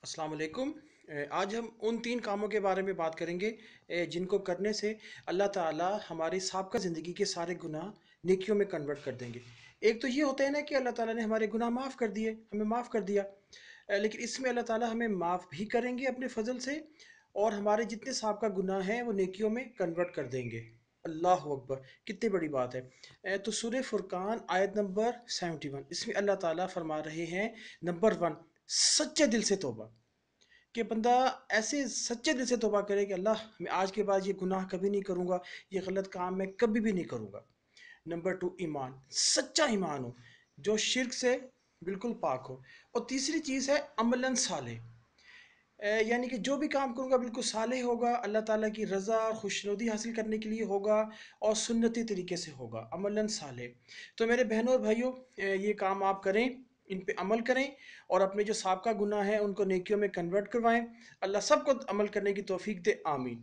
अस्सलाम वालेकुम। आज हम उन तीन कामों के बारे में बात करेंगे जिनको करने से अल्लाह ताला हमारी साबिक़ा ज़िंदगी के सारे गुनाह नेकियों में कन्वर्ट कर देंगे। एक तो ये होता है ना कि अल्लाह ताला ने हमारे गुनाह माफ़ कर दिए, हमें माफ़ कर दिया। लेकिन इसमें अल्लाह ताला हमें माफ़ भी करेंगे अपने फ़ज़ल से, और हमारे जितने साबिक़ा गुनाह हैं वो नेकियों में कन्वर्ट कर देंगे। अल्लाह अकबर! कितनी बड़ी बात है। तो सूरह फुरकान आयत नंबर 71, इसमें अल्लाह ताला फरमा रहे हैं, नंबर 1, सच्चे दिल से तौबा। कि बंदा ऐसे सच्चे दिल से तौबा करे कि अल्लाह, मैं आज के बाद ये गुनाह कभी नहीं करूँगा, ये गलत काम मैं कभी भी नहीं करूँगा। नंबर 2, ईमान, सच्चा ईमान हो जो शिर्क से बिल्कुल पाक हो। और तीसरी चीज़ है अमलन साले, यानी कि जो भी काम करूँगा बिल्कुल सालेह होगा, अल्लाह ताला की रज़ा और खुशनुदी हासिल करने के लिए होगा, और सुन्नती तरीके से होगा, अमलन सालेह। तो मेरे बहनों और भाइयों, ये काम आप करें, इन पे अमल करें, और अपने जो साबिक़ा गुनाह हैं उनको नेकियों में कन्वर्ट करवाएं। अल्लाह सबको अमल करने की तौफ़ीक दे। आमीन।